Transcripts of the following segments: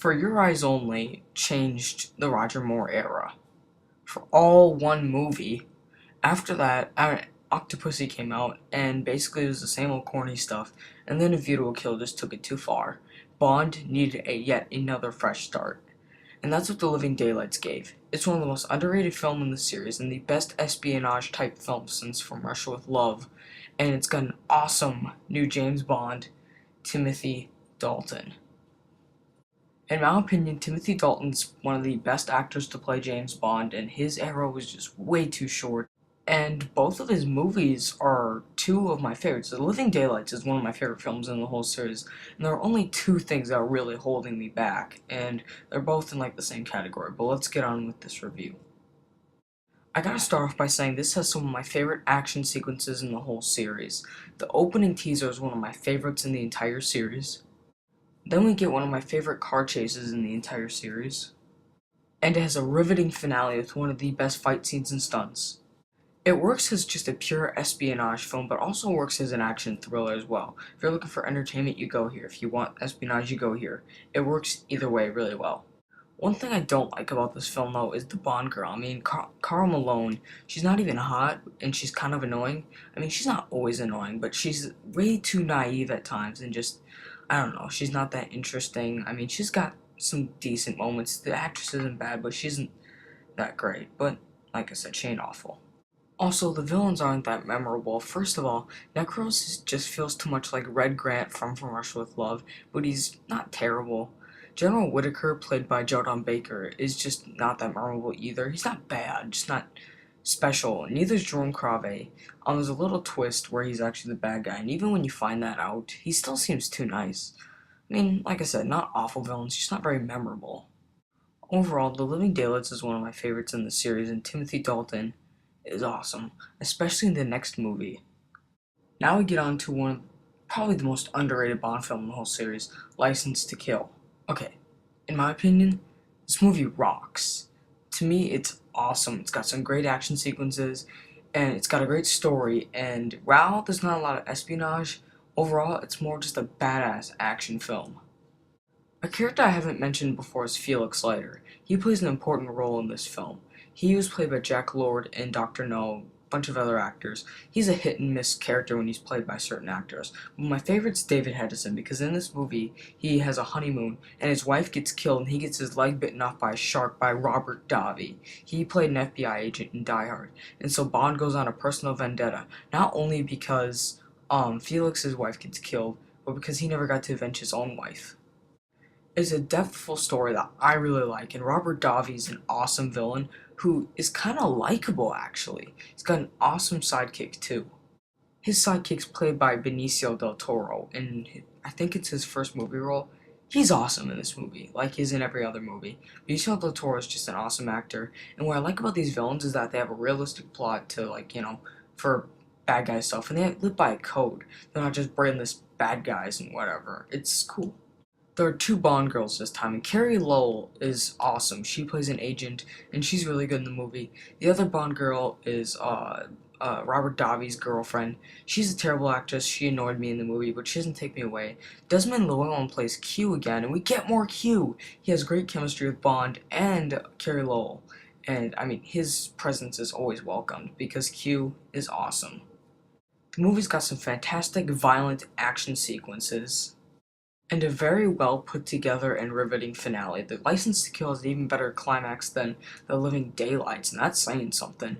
For Your Eyes Only changed the Roger Moore era. For all one movie. After that, Octopussy came out, and basically it was the same old corny stuff, and then A View to a Kill just took it too far. Bond needed yet another fresh start. And that's what The Living Daylights gave. It's one of the most underrated films in the series, and the best espionage-type film since From Russia with Love, and it's got an awesome new James Bond, Timothy Dalton. In my opinion, Timothy Dalton's one of the best actors to play James Bond, and his era was just way too short. And both of his movies are two of my favorites. The Living Daylights is one of my favorite films in the whole series, and there are only two things that are really holding me back, and they're both in like the same category, but let's get on with this review. I gotta start off by saying this has some of my favorite action sequences in the whole series. The opening teaser is one of my favorites in the entire series. Then we get one of my favorite car chases in the entire series. And it has a riveting finale with one of the best fight scenes and stunts. It works as just a pure espionage film, but also works as an action thriller as well. If you're looking for entertainment, you go here. If you want espionage, you go here. It works either way really well. One thing I don't like about this film, though, is the Bond girl. I mean, Carl Malone, she's not even hot, and she's kind of annoying. I mean, she's not always annoying, but she's way too naive at times, and just, I don't know, she's not that interesting. I mean, she's got some decent moments. The actress isn't bad, but she isn't that great. But, like I said, she ain't awful. Also, the villains aren't that memorable. First of all, Necros just feels too much like Red Grant from Russia with Love, but he's not terrible. General Whitaker, played by Jordan Baker, is just not that memorable either. He's not bad, just not special. Neither is Jerome Crave. There's a little twist where he's actually the bad guy, and even when you find that out, he still seems too nice. I mean, like I said, not awful villains, just not very memorable. Overall, The Living Daylights is one of my favorites in the series, and Timothy Dalton is awesome, especially in the next movie. Now we get on to one of probably the most underrated Bond film in the whole series, License to Kill. Okay, in my opinion, this movie rocks. To me, it's awesome. It's got some great action sequences, and it's got a great story, and while there's not a lot of espionage, overall, it's more just a badass action film. A character I haven't mentioned before is Felix Leiter. He plays an important role in this film. He was played by Jack Lord and Dr. No, a bunch of other actors. He's a hit and miss character when he's played by certain actors. But my favorite's David Hedison, because in this movie, he has a honeymoon, and his wife gets killed, and he gets his leg bitten off by a shark by Robert Davi. He played an FBI agent in Die Hard, and so Bond goes on a personal vendetta, not only because Felix's wife gets killed, but because he never got to avenge his own wife. It's a depthful story that I really like, and Robert Davi's an awesome villain who is kind of likable, actually. He's got an awesome sidekick, too. His sidekick's played by Benicio del Toro, and I think it's his first movie role. He's awesome in this movie, like he's in every other movie. Benicio del Toro is just an awesome actor, and what I like about these villains is that they have a realistic plot to, like, for bad guy stuff, and they live by a code. They're not just brainless bad guys and whatever. It's cool. There are two Bond girls this time, and Carrie Lowell is awesome. She plays an agent, and she's really good in the movie. The other Bond girl is Robert Davi's girlfriend. She's a terrible actress. She annoyed me in the movie, but she doesn't take me away. Desmond Llewellyn plays Q again, and we get more Q. He has great chemistry with Bond and Carrie Lowell, and I mean, his presence is always welcomed because Q is awesome. The movie's got some fantastic violent action sequences and a very well put together and riveting finale. The License to Kill is an even better climax than The Living Daylights, and that's saying something.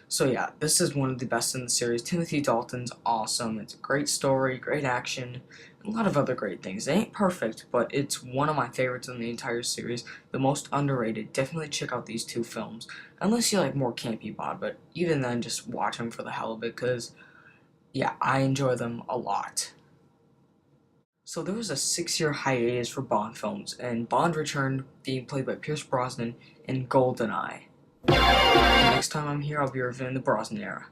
So yeah, this is one of the best in the series. Timothy Dalton's awesome. It's a great story, great action, and a lot of other great things. It ain't perfect, but it's one of my favorites in the entire series. The most underrated. Definitely check out these two films. Unless you like more campy Bond, but even then, just watch them for the hell of it, because, yeah, I enjoy them a lot. So there was a 6-year hiatus for Bond films, and Bond returned, being played by Pierce Brosnan in GoldenEye. Next time I'm here, I'll be reviewing the Brosnan era.